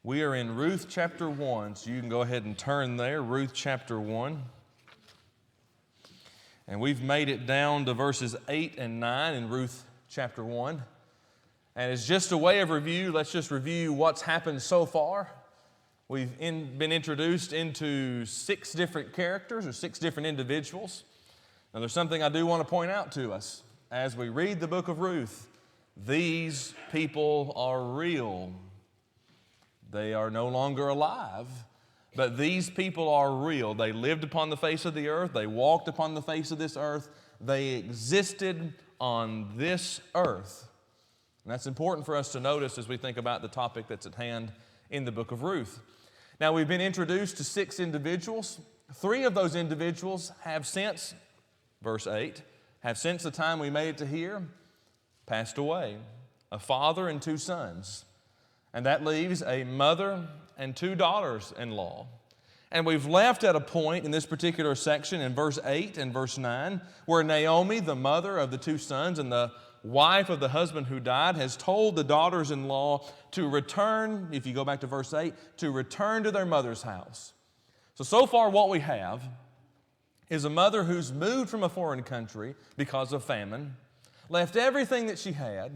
We are in Ruth chapter 1, so you can go ahead and turn there, Ruth chapter 1. And we've made it down to verses 8 and 9 in Ruth chapter 1. And as just a way of review, let's just review what's happened so far. We've been introduced into 6 different characters or 6 different individuals. Now there's something I do want to point out to us. As we read the book of Ruth, these people are real. They are no longer alive, but these people are real. They lived upon the face of the earth. They walked upon the face of this earth. They existed on this earth. And that's important for us to notice as we think about the topic that's at hand in the book of Ruth. Now, we've been introduced to 6 individuals. 3 of those individuals have since, verse 8, have since the time we made it to here, passed away. A father and 2 sons. And that leaves a mother and 2 daughters-in-law. And we've left at a point in this particular section in verse 8 and verse 9 where Naomi, the mother of the 2 sons and the wife of the husband who died, has told the daughters-in-law to return, if you go back to verse 8, to return to their mother's house. So far what we have is a mother who's moved from a foreign country because of famine, left everything that she had.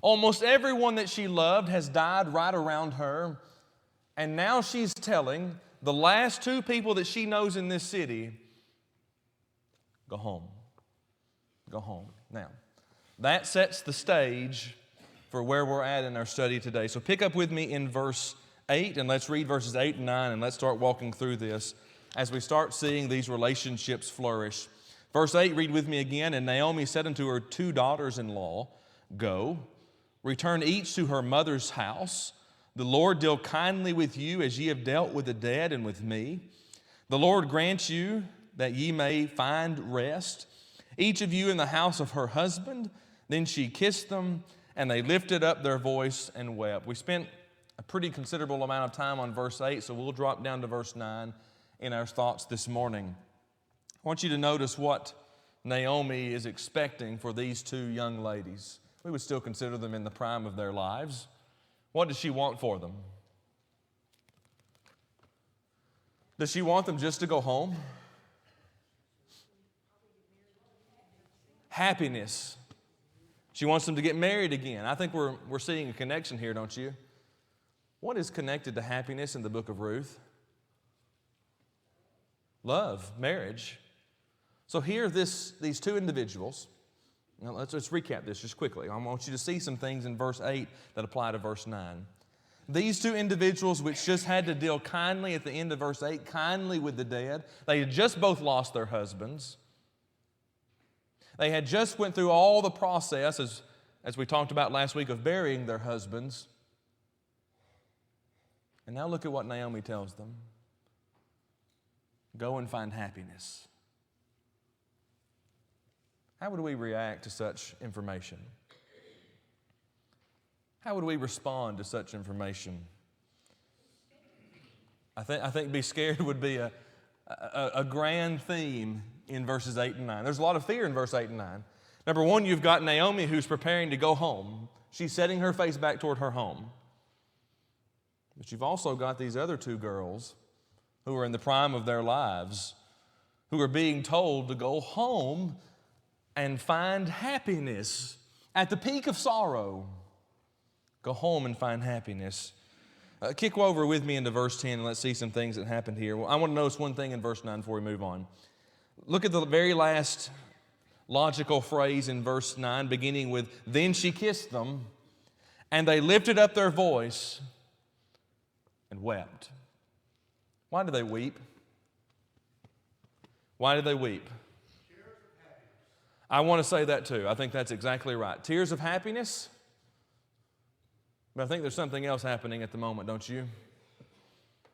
Almost everyone that she loved has died right around her, and now she's telling the last 2 people that she knows in this city, go home. Go home. Now, that sets the stage for where we're at in our study today. So pick up with me in verse 8, and let's read verses 8 and 9, and let's start walking through this as we start seeing these relationships flourish. Verse 8, read with me again. And Naomi said unto her 2 daughters-in-law, Go, return each to her mother's house. The Lord deal kindly with you as ye have dealt with the dead and with me. The Lord grant you that ye may find rest, each of you in the house of her husband. Then she kissed them, and they lifted up their voice and wept. We spent a pretty considerable amount of time on verse 8, so we'll drop down to verse 9 in our thoughts this morning. I want you to notice what Naomi is expecting for these 2 young ladies. We would still consider them in the prime of their lives. What does she want for them? Does she want them just to go home? Happiness. She wants them to get married again. I think we're seeing a connection here, don't you? What is connected to happiness in the book of Ruth? Love, marriage. So here these 2 individuals. Now let's recap this just quickly. I want you to see some things in verse 8 that apply to verse 9. These 2 individuals which just had to deal kindly at the end of verse 8, kindly with the dead. They had just both lost their husbands. They had just went through all the process, as we talked about last week, of burying their husbands. And now look at what Naomi tells them. Go and find happiness. How would we react to such information? How would we respond to such information? I think be scared would be a grand theme in verses 8 and 9. There's a lot of fear in verse 8 and 9. Number 1, you've got Naomi who's preparing to go home. She's setting her face back toward her home. But you've also got these other 2 girls who are in the prime of their lives, who are being told to go home and find happiness at the peak of sorrow. Go home and find happiness. Kick over with me into verse 10 and let's see some things that happened here. Well, I want to notice one thing in verse 9 before we move on. Look at the very last logical phrase in verse 9, beginning with, Then she kissed them, and they lifted up their voice and wept. Why do they weep? Why do they weep? I want to say that too. I think that's exactly right. Tears of happiness. But I think there's something else happening at the moment, don't you?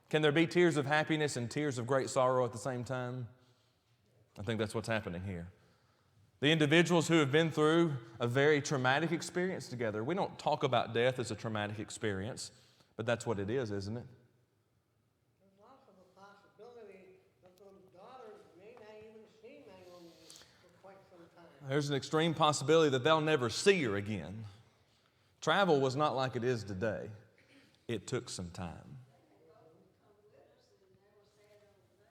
Can there be tears of happiness and tears of great sorrow at the same time? I think that's what's happening here. The individuals who have been through a very traumatic experience together. We don't talk about death as a traumatic experience, but that's what it is, isn't it? There's also the possibility that those daughters may not even see Naomi for quite some time. There's an extreme possibility that they'll never see her again. Travel was not like it is today. It took some time.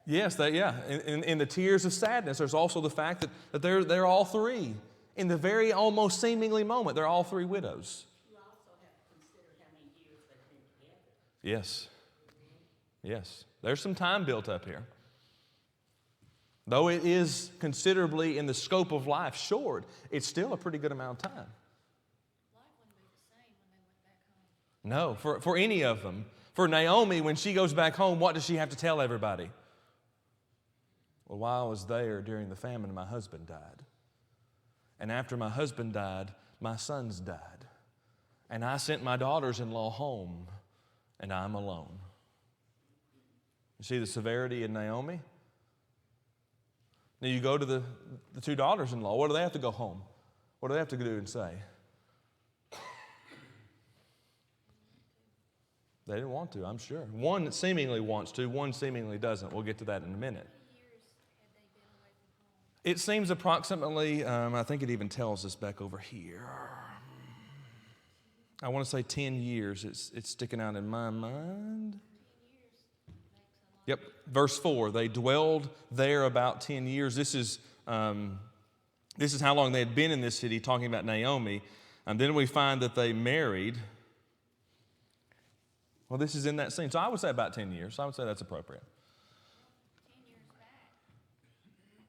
Yes, in the tears of sadness, there's also the fact that they're all three. In the very almost seemingly moment, they're all three widows. You also have to consider how many years they've been together. Yes. Yes. There's some time built up here. Though it is considerably in the scope of life short, it's still a pretty good amount of time. Life wouldn't be the same when they went back home. No, for any of them. For Naomi, when she goes back home, what does she have to tell everybody? Well, while I was there during the famine, my husband died. And after my husband died, my sons died. And I sent my daughters-in-law home, and I'm alone. You see the severity in Naomi? Now you go to the two daughters-in-law. What do they have to go home? What do they have to do and say? They didn't want to, I'm sure. One seemingly wants to, one seemingly doesn't. We'll get to that in a minute. It seems approximately, I think it even tells us back over here. I want to say 10 years. It's sticking out in my mind. Yep, verse 4. They dwelled there about 10 years. This is how long they had been in this city, talking about Naomi. And then we find that they married. Well, this is in that scene. So I would say about 10 years. I would say that's appropriate. 10 years back,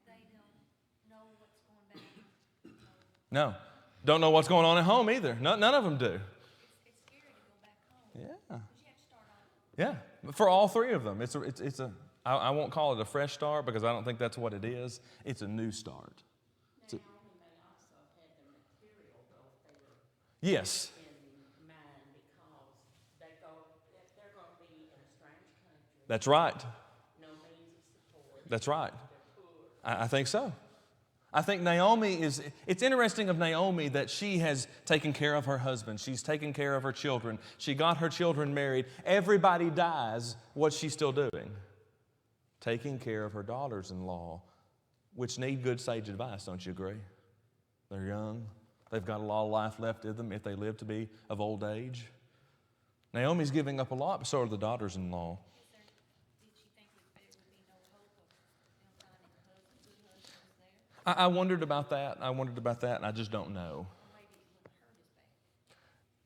they don't know what's going back. No, don't know what's going on at home either. None of them do. It's scary to go back home. Yeah. Because you have to start all over. Yeah, for all three of them. I won't call it a fresh start because I don't think that's what it is. It's a new start. Naomi may also have had the material, though, if they were Yes, in mind, because they're going to be in a strange country. that's right. No means of support. That's right. They're poor. I think so. I think it's interesting of Naomi that she has taken care of her husband. She's taken care of her children. She got her children married. Everybody dies. What's she still doing? Taking care of her daughters-in-law, which need good sage advice, don't you agree? They're young. They've got a lot of life left in them if they live to be of old age. Naomi's giving up a lot, but so are the daughters-in-law. Did she think that there would be no hope of them finding good husbands there? I wondered about that, and I just don't know. Or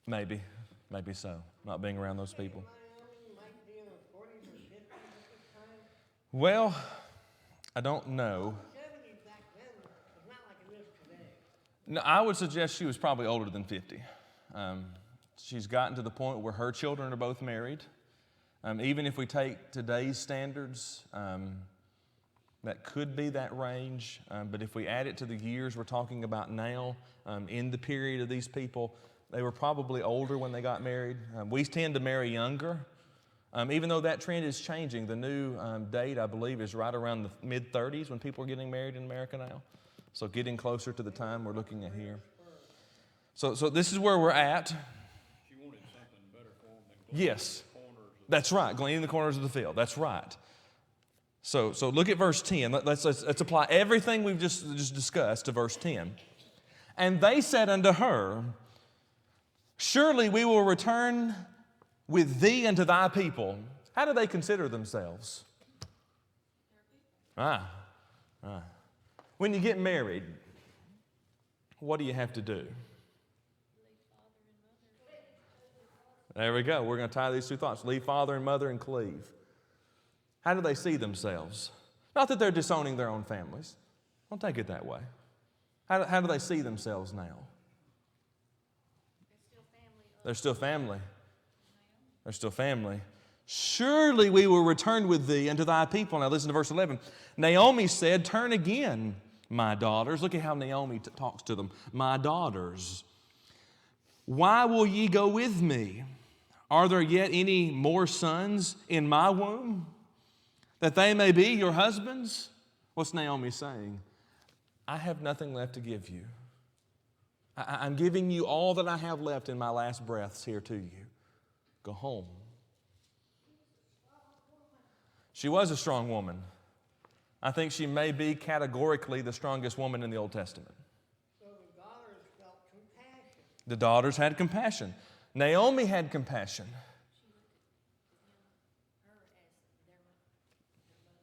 maybe it wouldn't hurt as bad. Maybe so, not being around those people. Naomi might be in her 40s or 50s at this time. Well, I don't know. 70 back then was not like it is today. No, I would suggest she was probably older than 50. She's gotten to the point where her children are both married. Even if we take today's standards, that could be that range. But if we add it to the years we're talking about now, in the period of these people, they were probably older when they got married. We tend to marry younger. Even though that trend is changing, the new date, I believe, is right around the mid-30s when people are getting married in America now. So getting closer to the time we're looking at here. So this is where we're at. She wanted something better for them than Yes, the corners of that's right, gleaning the corners of the field. That's right. So look at verse 10. Let's apply everything we've just discussed to verse 10. And they said unto her, surely we will return with thee unto thy people. How do they consider themselves? When you get married, what do you have to do? There we go. We're going to tie these two thoughts. Leave father and mother and cleave. How do they see themselves? Not that they're disowning their own families. Don't take it that way. How do they see themselves now? They're still family. They're still family. Surely we will return with thee unto thy people. Now listen to verse 11. Naomi said, turn again, my daughters. Look at how Naomi talks to them. My daughters, why will ye go with me? Are there yet any more sons in my womb, that they may be your husbands? What's Naomi saying? I have nothing left to give you. I'm giving you all that I have left in my last breaths here to you. Go home. She was a strong woman. I think she may be categorically the strongest woman in the Old Testament. So the daughters felt compassion. The daughters had compassion. Naomi had compassion. She was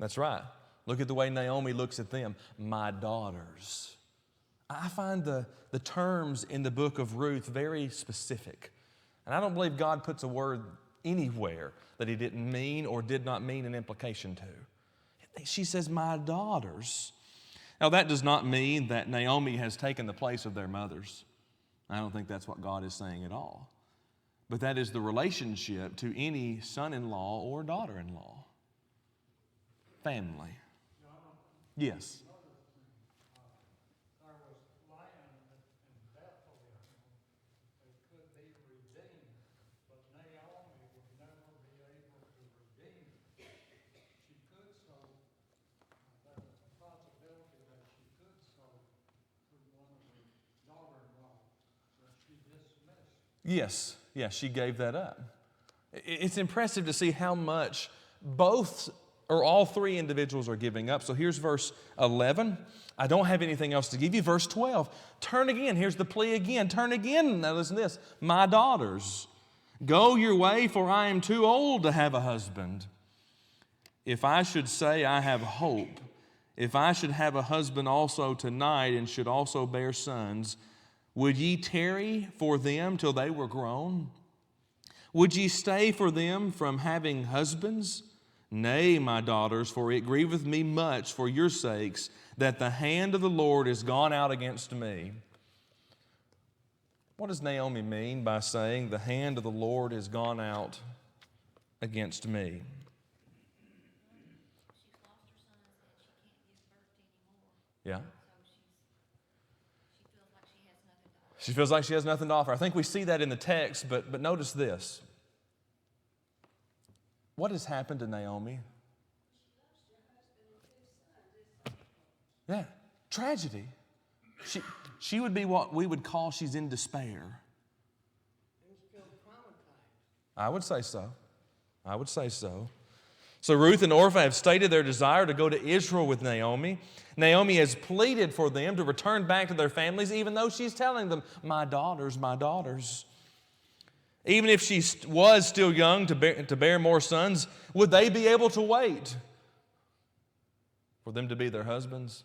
That's right. Look at the way Naomi looks at them. My daughters. I find the terms in the book of Ruth very specific. And I don't believe God puts a word anywhere that he didn't mean or did not mean an implication to. She says, my daughters. Now, that does not mean that Naomi has taken the place of their mothers. I don't think that's what God is saying at all. But that is the relationship to any son-in-law or daughter-in-law. Family. Yes. There was land in Bethlehem that could be redeemed, but Naomi would never be able to redeem it. She could sow, there was a possibility that she could sow to one of her daughter-in-law, but she dismissed. Yes, she gave that up. It's impressive to see how much both or all three individuals are giving up. So here's verse 11. I don't have anything else to give you. Verse 12. Turn again. Here's the plea again. Turn again. Now listen to this. My daughters, go your way, for I am too old to have a husband. If I should say I have hope, if I should have a husband also tonight and should also bear sons, would ye tarry for them till they were grown? Would ye stay for them from having husbands? Nay, my daughters, for it grieveth me much for your sakes that the hand of the Lord is gone out against me. What does Naomi mean by saying the hand of the Lord is gone out against me? She's lost her sons and she can't give birth to anymore. Yeah. So she feels like she has nothing to offer. She feels like she has nothing to offer. I think we see that in the text, but notice this. What has happened to Naomi? Yeah, tragedy. She would be what we would call she's in despair. And still traumatized. I would say so. I would say so. So Ruth and Orpah have stated their desire to go to Israel with Naomi. Naomi has pleaded for them to return back to their families, even though she's telling them, my daughters, my daughters. Even if she was still young to bear more sons, would they be able to wait for them to be their husbands?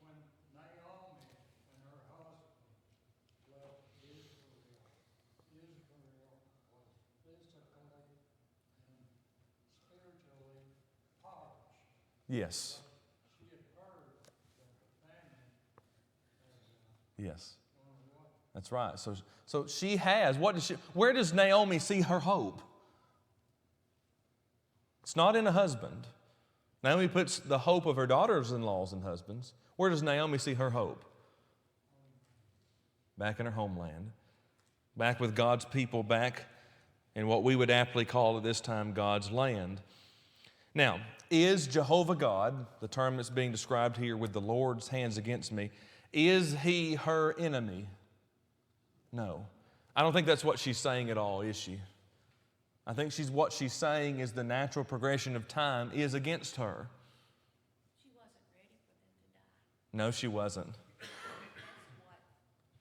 When Naomi and her husband left Israel was physically and spiritually polished. Yes. She had heard that the family Yes. That's right. So she has. Where does Naomi see her hope? It's not in a husband. Naomi puts the hope of her daughters-in-laws and husbands. Where does Naomi see her hope? Back in her homeland. Back with God's people, back in what we would aptly call at this time God's land. Now, is Jehovah God, the term that's being described here with the Lord's hands against me, is he her enemy? No. I don't think that's what she's saying at all, is she? I think what she's saying is the natural progression of time is against her. She wasn't ready for them to die. No, she wasn't. That's what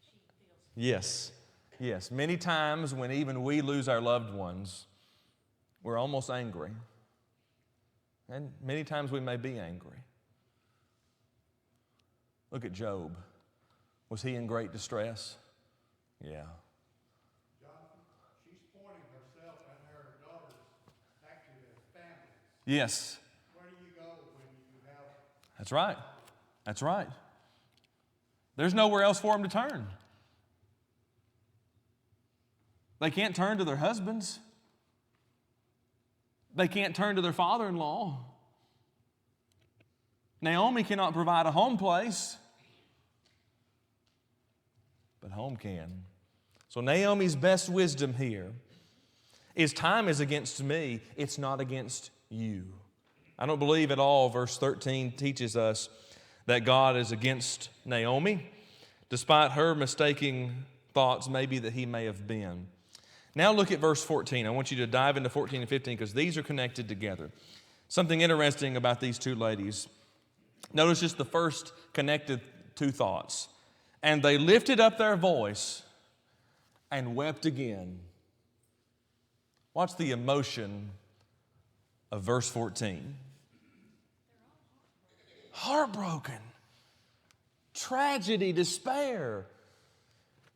she feels. Yes. Many times when even we lose our loved ones, we're almost angry. And many times we may be angry. Look at Job. Was he in great distress? Yeah. Jonathan, she's pointing herself and her daughters back to their families. Yes. Where do you go when you have That's right. That's right. There's nowhere else for them to turn. They can't turn to their husbands. They can't turn to their father-in-law. Naomi cannot provide a home place, but home can. So Naomi's best wisdom here is time is against me, it's not against you. I don't believe at all verse 13 teaches us that God is against Naomi, despite her mistaking thoughts maybe that he may have been. Now look at verse 14. I want you to dive into 14 and 15 because these are connected together. Something interesting about these two ladies. Notice just the first connected two thoughts. And they lifted up their voice and wept again. Watch the emotion of verse 14. Heartbroken. Tragedy, despair.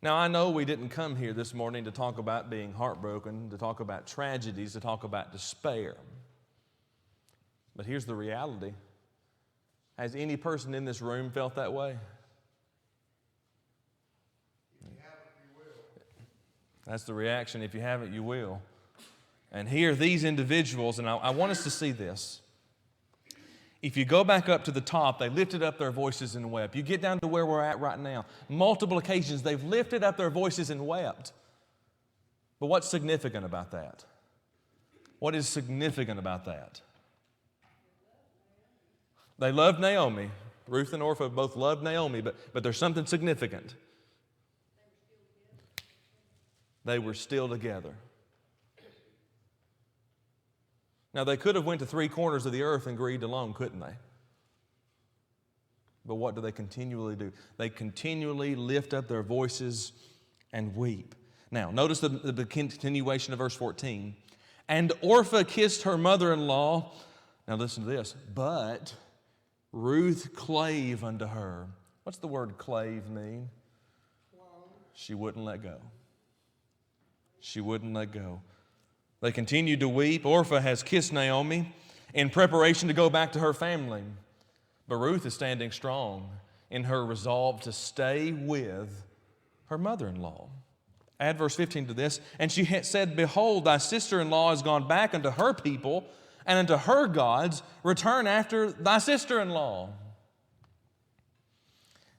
Now, I know we didn't come here this morning to talk about being heartbroken, to talk about tragedies, to talk about despair. But here's the reality. Has any person in this room felt that way? If you haven't, you will. That's the reaction. If you haven't, you will. And here, these individuals, and I want us to see this. If you go back up to the top, they lifted up their voices and wept. You get down to where we're at right now. Multiple occasions, they've lifted up their voices and wept. But what's significant about that? What is significant about that? They loved Naomi. Ruth and Orpah both loved Naomi, but there's something significant. They were still together. Now, they could have went to three corners of the earth and grieved alone, couldn't they? But what do they continually do? They continually lift up their voices and weep. Now, notice the continuation of verse 14. And Orpah kissed her mother-in-law. Now, listen to this. But Ruth clave unto her. What's the word clave mean? She wouldn't let go. She wouldn't let go. They continued to weep. Orpah has kissed Naomi in preparation to go back to her family. But Ruth is standing strong in her resolve to stay with her mother-in-law. Add verse 15 to this. And she had said, Behold, thy sister-in-law is gone back unto her people and unto her gods. Return after thy sister-in-law.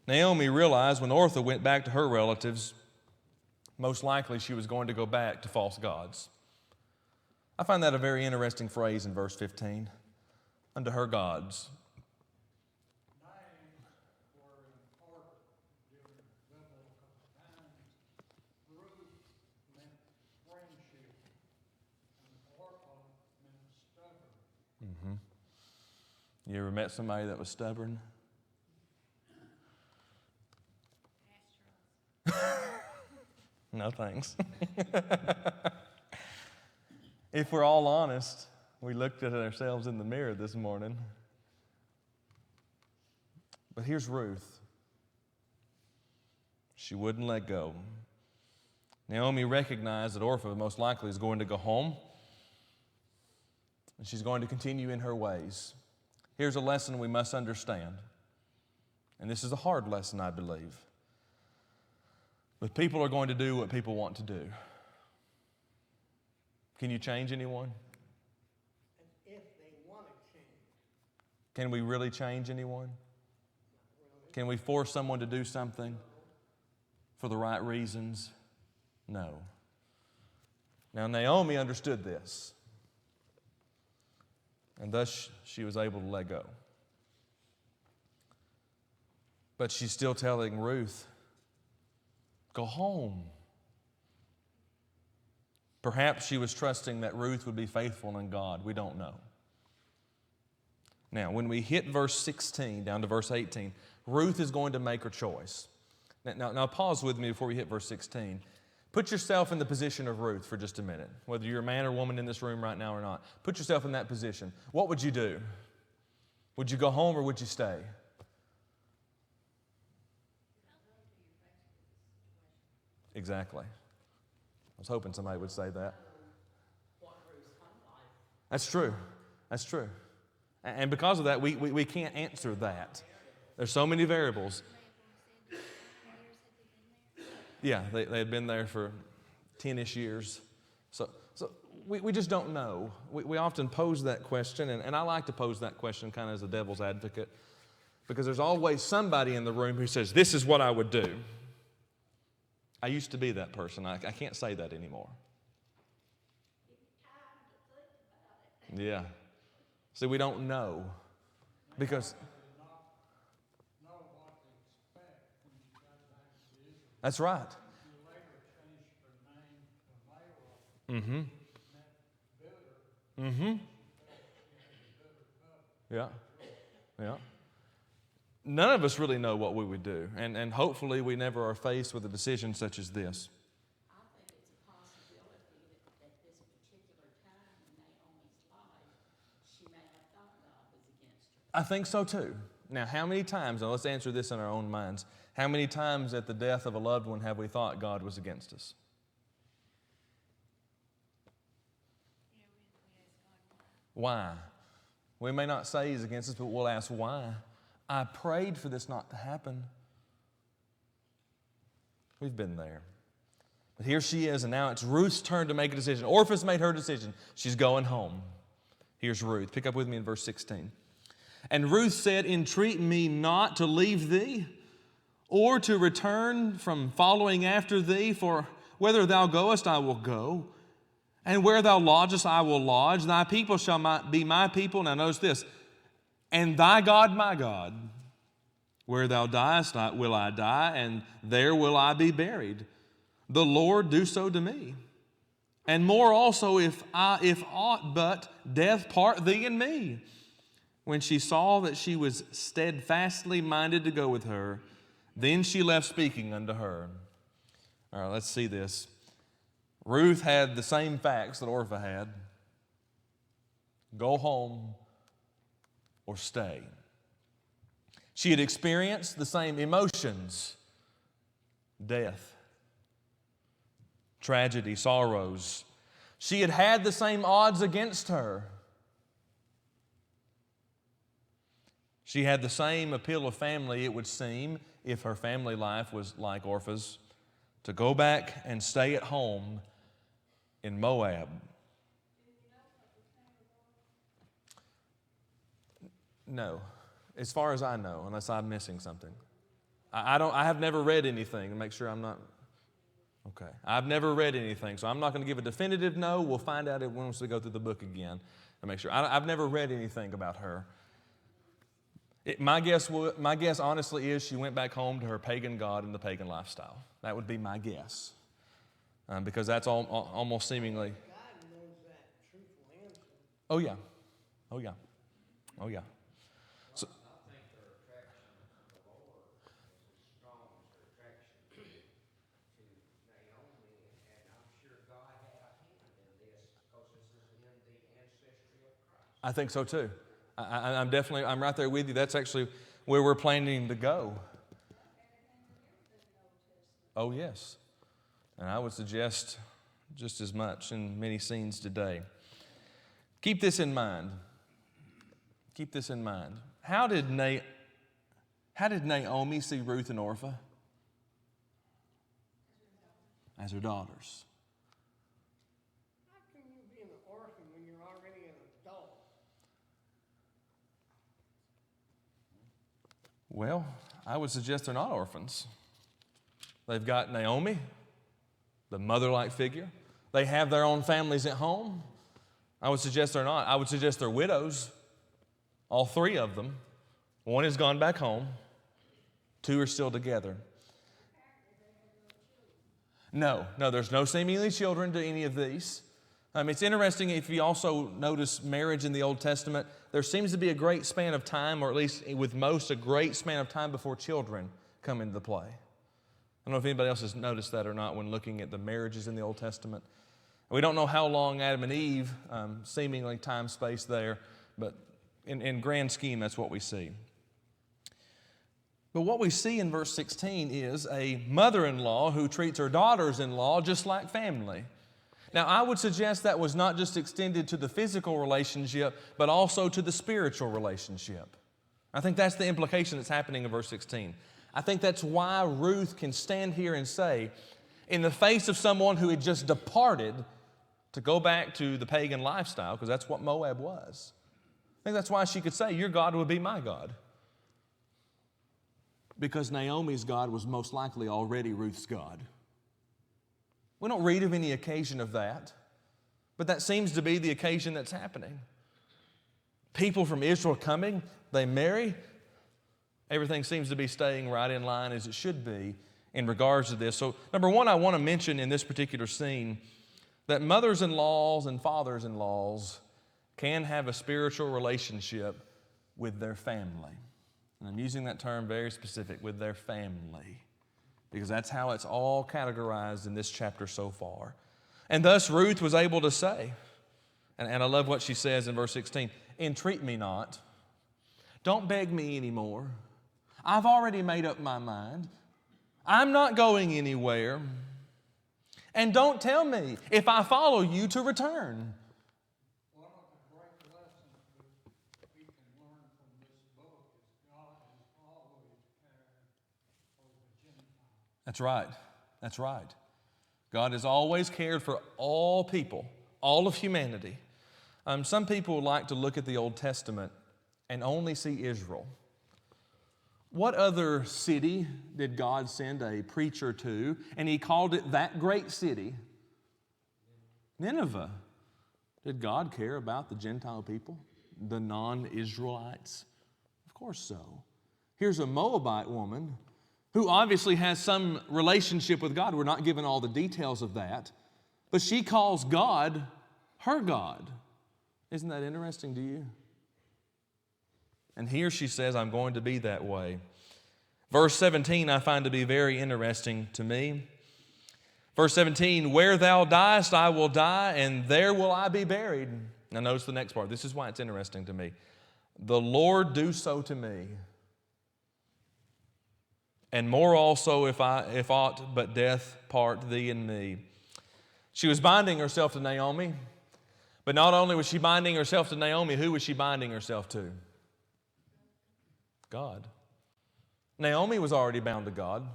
Naomi realized when Orpah went back to her relatives, most likely she was going to go back to false gods. I find that a very interesting phrase in verse 15. Unto her gods. Names were important during biblical times. Ruth meant friendship, and Orpah meant stubborn. You ever met somebody that was stubborn? No thanks. If we're all honest, we looked at ourselves in the mirror this morning. But here's Ruth. She wouldn't let go. Naomi recognized that Orpah most likely is going to go home, and she's going to continue in her ways. Here's a lesson we must understand, and this is a hard lesson, I believe. But people are going to do what people want to do. Can you change anyone? And if they want to change, Can we really change anyone? Can we force someone to do something for the right reasons? No. Now, Naomi understood this, and thus she was able to let go. But she's still telling Ruth, go home. Perhaps she was trusting that Ruth would be faithful in God. We don't know. Now, when we hit verse 16 down to verse 18, Ruth is going to make her choice. Now pause with me before we hit verse 16. Put yourself in the position of Ruth for just a minute, whether you're a man or woman in this room right now or not. Put yourself in that position. What would you do? Would you go home or would you stay? Exactly. I was hoping somebody would say that. That's true. That's true. And because of that, we can't answer that. There's so many variables. Yeah, they had been there for 10-ish years. So we just don't know. We often pose that question, and I like to pose that question kind of as a devil's advocate, because there's always somebody in the room who says, this is what I would do. I used to be that person. I can't say that anymore. Yeah. See, we don't know. Because know what to expect when she got back to Israel. that's right. She later changed her name to Mara. Meant bitter. Yeah. Yeah. None of us really know what we would do, and hopefully we never are faced with a decision such as this. I think it's a possibility that this particular time in Naomi's life, I think so too. Now, how many times, now let's answer this in our own minds, how many times at the death of a loved one have we thought God was against us? Yeah, we ask God why. Why? We may not say He's against us, but we'll ask why. I prayed for this not to happen. We've been there. But here she is, and now it's Ruth's turn to make a decision. Orpha's made her decision. She's going home. Here's Ruth. Pick up with me in verse 16. And Ruth said, entreat me not to leave thee, or to return from following after thee, for whither thou goest, I will go, and where thou lodgest, I will lodge. Thy people shall be my people. Now notice this. And thy God, my God. Where thou diest, will I die, and there will I be buried. The Lord do so to me. And more also, if aught but death part thee and me. When she saw that she was steadfastly minded to go with her, then she left speaking unto her. All right, let's see this. Ruth had the same facts that Orpha had. Go home or stay. She had experienced the same emotions: death, tragedy, sorrows. She had had the same odds against her. She had the same appeal of family, it would seem, if her family life was like Orpha's, to go back and stay at home in Moab. No, as far as I know, unless I'm missing something. I have never read anything to make sure I'm not. Okay, I've never read anything, so I'm not going to give a definitive no. We'll find out once we go through the book again to make sure. I've never read anything about her. My guess honestly is she went back home to her pagan god and the pagan lifestyle. That would be my guess, because that's almost seemingly. God knows that truthful answer. Oh yeah, oh yeah, oh yeah. So, I think their attraction to the Lord was as strong as their attraction to Naomi, and I'm sure God had a hand in this because this is in the ancestry of Christ. I think so too. I'm right there with you. That's actually where we're planning to go. Oh yes, and I would suggest just as much in many scenes today. Keep this in mind. Keep this in mind. How did Naomi see Ruth and Orpha? As her daughters. How can you be an orphan when you're already an adult? Well, I would suggest they're not orphans. They've got Naomi, the mother-like figure. They have their own families at home. I would suggest they're not. I would suggest they're widows. All three of them. One has gone back home. Two are still together. No, there's no seemingly children to any of these. It's interesting if you also notice marriage in the Old Testament, there seems to be a great span of time, or at least with most, a great span of time before children come into play. I don't know if anybody else has noticed that or not when looking at the marriages in the Old Testament. We don't know how long Adam and Eve, seemingly time, space there, but in grand scheme, that's what we see. But what we see in verse 16 is a mother-in-law who treats her daughters-in-law just like family. Now, I would suggest that was not just extended to the physical relationship, but also to the spiritual relationship. I think that's the implication that's happening in verse 16. I think that's why Ruth can stand here and say, in the face of someone who had just departed to go back to the pagan lifestyle, because that's what Moab was. I think that's why she could say, your God would be my God. Because Naomi's God was most likely already Ruth's God. We don't read of any occasion of that, but that seems to be the occasion that's happening. People from Israel coming, they marry. Everything seems to be staying right in line as it should be in regards to this. So, number one, I want to mention in this particular scene that mothers-in-laws and fathers-in-laws can have a spiritual relationship with their family. And I'm using that term very specific, with their family, because that's how it's all categorized in this chapter so far. And thus Ruth was able to say, and I love what she says in verse 16, entreat me not. Don't beg me anymore. I've already made up my mind. I'm not going anywhere. And don't tell me if I follow you to return. One of the great lessons we can learn from this book is God is always caring for the Gentiles. That's right. That's right. God has always cared for all people, all of humanity. Some people like to look at the Old Testament and only see Israel. What other city did God send a preacher to, and he called it that great city? Nineveh. Did God care about the Gentile people, the non-Israelites? Of course so. Here's a Moabite woman who obviously has some relationship with God. We're not given all the details of that, but she calls God her God. Isn't that interesting to you? And here she says, I'm going to be that way. Verse 17 I find to be very interesting to me. Verse 17, where thou diest I will die, and there will I be buried. Now notice the next part. This is why it's interesting to me. The Lord do so to me, and more also if aught but death part thee and me. She was binding herself to Naomi, but not only was she binding herself to Naomi, who was she binding herself to? God. Naomi was already bound to God.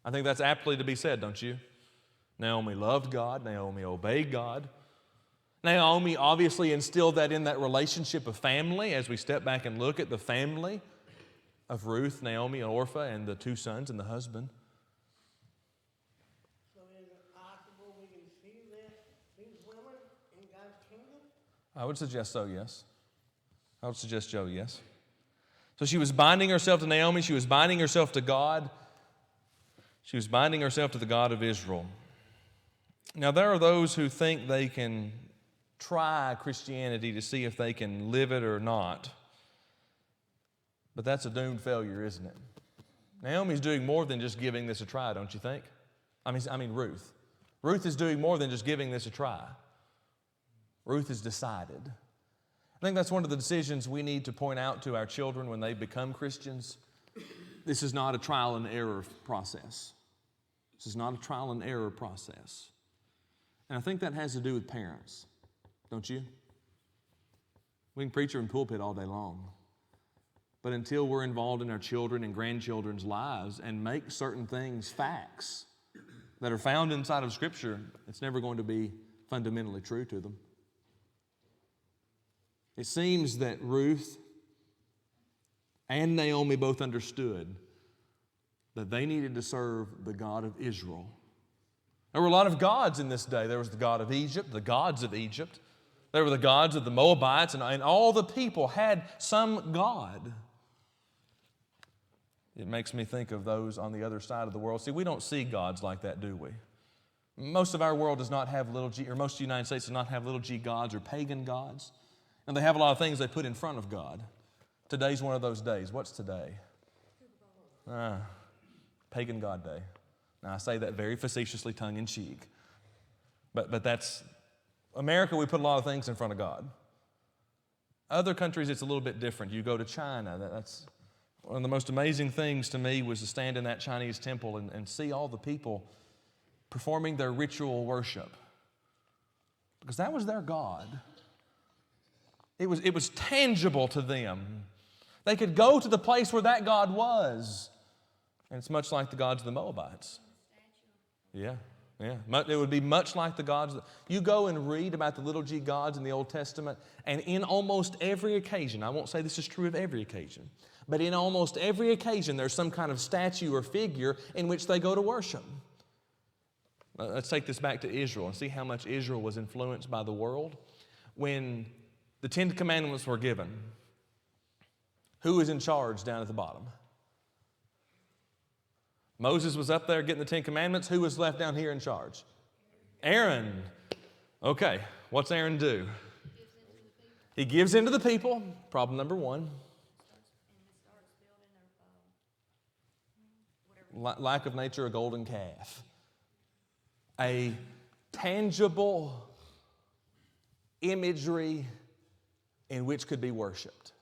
I think that's aptly to be said, don't you? Naomi loved God. Naomi obeyed God. Naomi obviously instilled that in that relationship of family as we step back and look at the family of Ruth, Naomi, and Orpah, and the two sons and the husband. So is it possible we can see these women in God's kingdom? I would suggest so, yes. I would suggest Joe, yes. So she was binding herself to Naomi. She was binding herself to God. She was binding herself to the God of Israel. Now, there are those who think they can try Christianity to see if they can live it or not. But that's a doomed failure, isn't it? Naomi's doing more than just giving this a try, don't you think? I mean Ruth. Ruth is doing more than just giving this a try. Ruth has decided. I think that's one of the decisions we need to point out to our children when they become Christians. This is not a trial and error process. This is not a trial and error process. And I think that has to do with parents, don't you? We can preach in pulpit all day long. But until we're involved in our children and grandchildren's lives and make certain things facts that are found inside of Scripture, it's never going to be fundamentally true to them. It seems that Ruth and Naomi both understood that they needed to serve the God of Israel. There were a lot of gods in this day. There was the God of Egypt, the gods of Egypt. There were the gods of the Moabites, and all the people had some god. It makes me think of those on the other side of the world. See, we don't see gods like that, do we? Most of our world does not have little g, or most of the United States does not have little g gods or pagan gods. And they have a lot of things they put in front of God. Today's one of those days. What's today? Pagan God Day. Now, I say that very facetiously, tongue-in-cheek. But that's, America, we put a lot of things in front of God. Other countries, it's a little bit different. You go to China, that's one of the most amazing things to me was to stand in that Chinese temple and see all the people performing their ritual worship. Because that was their God. It was tangible to them. They could go to the place where that God was. And it's much like the gods of the Moabites. Yeah. It would be much like the gods. You go and read about the little g gods in the Old Testament, and in almost every occasion, I won't say this is true of every occasion, but in almost every occasion, there's some kind of statue or figure in which they go to worship. Let's take this back to Israel and see how much Israel was influenced by the world. When the Ten Commandments were given, who was in charge down at the bottom? Moses was up there getting the Ten Commandments. Who was left down here in charge? Aaron. Okay, what's Aaron do? He gives into the people. Problem number one. Lack of nature, a golden calf. A tangible imagery in which could be worshiped.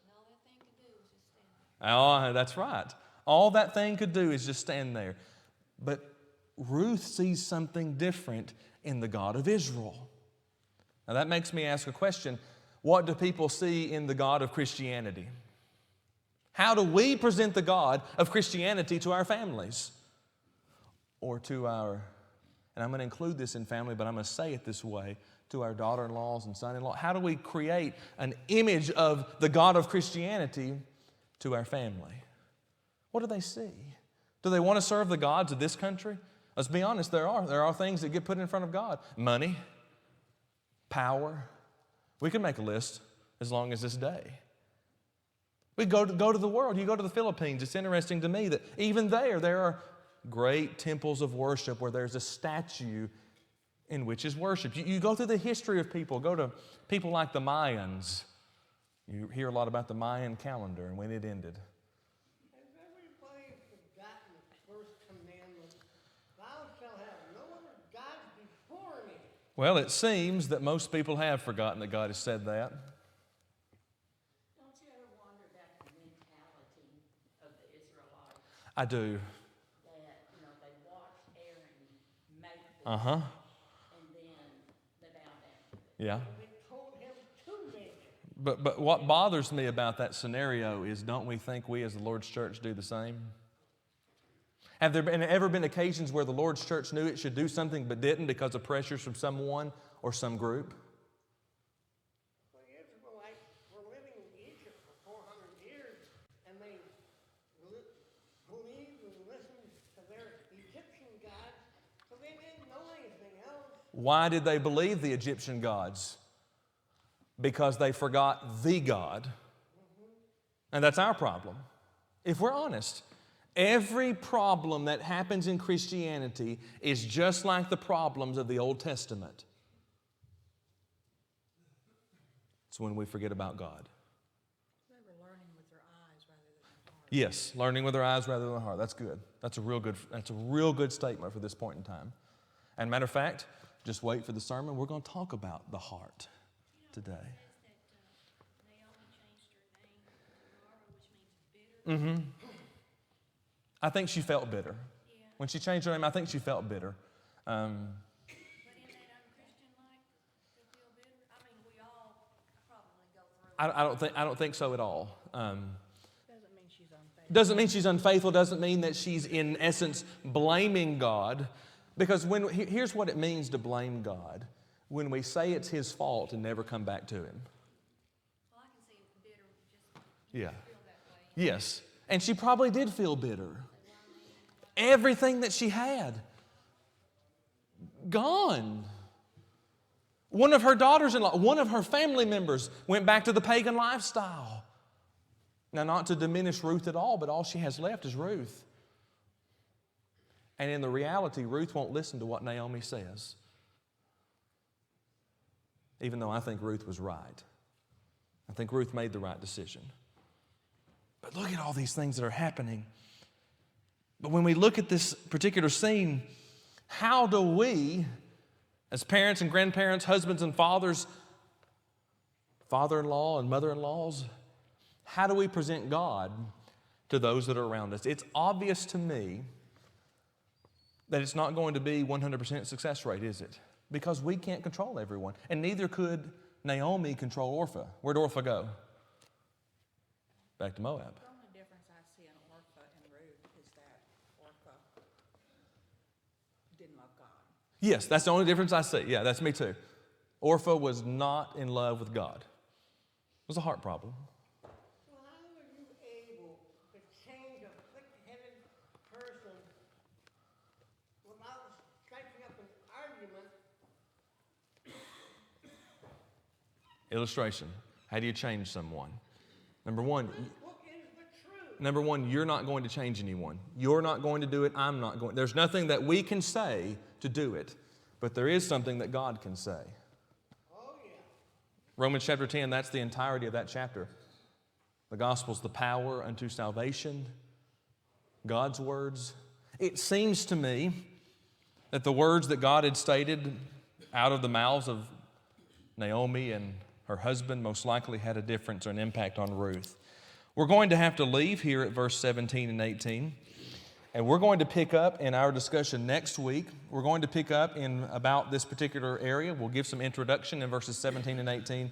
Oh, that's right. All that thing could do is just stand there. But Ruth sees something different in the God of Israel. Now that makes me ask a question. What do people see in the God of Christianity? How do we present the God of Christianity to our families? Or to our, and I'm going to include this in family, but I'm going to say it this way, to our daughter-in-laws and son-in-law. How do we create an image of the God of Christianity to our family? What do they see? Do they want to serve the gods of this country? Let's be honest, there are things that get put in front of God. Money, power. We can make a list as long as this day. We go to the world. You go to the Philippines. It's interesting to me that even there are great temples of worship where there's a statue in which is worship. You go through the history of people. Go to people like the Mayans. You hear a lot about the Mayan calendar and when it ended. Has everybody forgotten the first commandment? Thou shalt have no other gods before me. Well, it seems that most people have forgotten that God has said that. Don't you ever wonder about the mentality of the Israelites? I do. That, they watched Aaron make this, Uh-huh. and then they bow down to it. Yeah. They told him to make it. But what bothers me about that scenario is, don't we think we as the Lord's church do the same? Have there ever been occasions where the Lord's church knew it should do something but didn't because of pressures from someone or some group? The Israelites were living in Egypt for 400 years, and they believed and listened to their Egyptian gods, so they didn't know anything else. Why did they believe the Egyptian gods? Because they forgot the God. And that's our problem. If we're honest, every problem that happens in Christianity is just like the problems of the Old Testament. It's when we forget about God. They were learning with their eyes rather than their heart. Yes, learning with our eyes rather than our heart. That's good. That's a real good statement for this point in time. And matter of fact, just wait for the sermon. We're going to talk about the heart today. It says that Naomi changed her name to Mara, which means bitter. I think she felt bitter. Yeah. When she changed her name, I think she felt bitter. But in that unchristian-like to feel bitter, I mean, we all probably go through it. I don't think so at all. Doesn't mean she's unfaithful. Doesn't mean she's unfaithful. Doesn't mean that she's in essence blaming God. Because here's what it means to blame God: when we say it's His fault and never come back to Him. Well, I can see it bitter, just Yeah. feel that way. Yes. And she probably did feel bitter. Everything that she had, gone. One of her daughters-in-law, one of her family members went back to the pagan lifestyle. Now, not to diminish Ruth at all, but all she has left is Ruth. And in the reality, Ruth won't listen to what Naomi says. Even though I think Ruth was right. I think Ruth made the right decision. But look at all these things that are happening. But when we look at this particular scene, how do we, as parents and grandparents, husbands and fathers, father-in-law and mother-in-laws, how do we present God to those that are around us? It's obvious to me that it's not going to be 100% success rate, is it? Because we can't control everyone. And neither could Naomi control Orpah. Where'd Orpah go? Back to Moab. The only difference I see in Orpah and Ruth is that Orpah didn't love God. Yes, that's the only difference I see. Yeah, that's me too. Orpah was not in love with God. It was a heart problem. So how are you able to change a thick-headed person without striking up an argument? Illustration. How do you change someone? Number one, This book is the truth. Number one, you're not going to change anyone. You're not going to do it. I'm not going. There's nothing that we can say to do it, but there is something that God can say. Oh, yeah. Romans chapter 10, that's the entirety of that chapter. The gospel's the power unto salvation, God's words. It seems to me that the words that God had stated out of the mouths of Naomi and her husband most likely had a difference or an impact on Ruth. We're going to have to leave here at verse 17 and 18. And we're going to pick up in our discussion next week. We're going to pick up in about this particular area. We'll give some introduction in verses 17 and 18.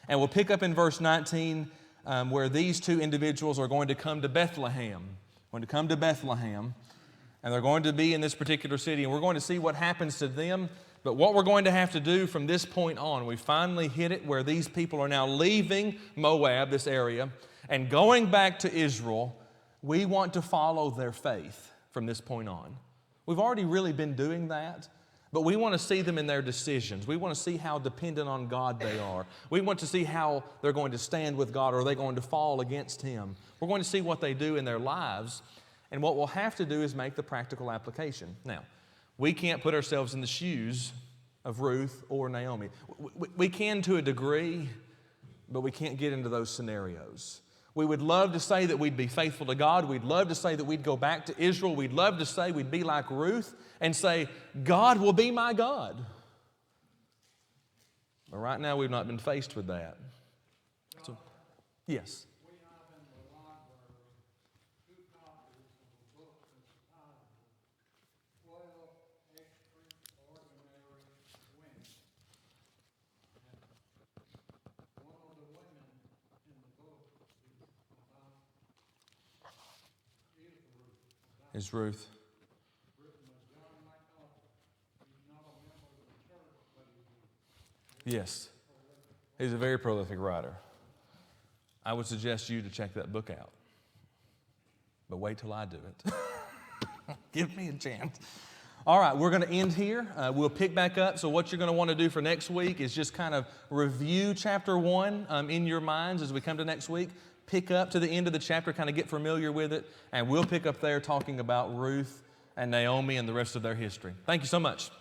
And we'll pick up in verse 19 where these two individuals are going to come to Bethlehem. Going to come to Bethlehem. And they're going to be in this particular city. And we're going to see what happens to them. But what we're going to have to do from this point on, we finally hit it where these people are now leaving Moab, this area, and going back to Israel. We want to follow their faith from this point on. We've already really been doing that, but we want to see them in their decisions. We want to see how dependent on God they are. We want to see how they're going to stand with God, or are they going to fall against Him. We're going to see what they do in their lives, and what we'll have to do is make the practical application. Now, we can't put ourselves in the shoes of Ruth or Naomi. We can to a degree, but we can't get into those scenarios. We would love to say that we'd be faithful to God. We'd love to say that we'd go back to Israel. We'd love to say we'd be like Ruth and say, God will be my God. But right now we've not been faced with that. So, yes. We have in the library 2 copies of a book that's entitled 12 Extraordinary Women. And one of the women in the book Is Ruth. written by John MacArthur. He's not a member of the church, but Yes. He's a very prolific writer. I would suggest you to check that book out. But wait till I do it. Give me a chance. All right, we're going to end here. We'll pick back up. So what you're going to want to do for next week is just kind of review chapter 1 in your minds as we come to next week. Pick up to the end of the chapter, kind of get familiar with it, and we'll pick up there talking about Ruth and Naomi and the rest of their history. Thank you so much.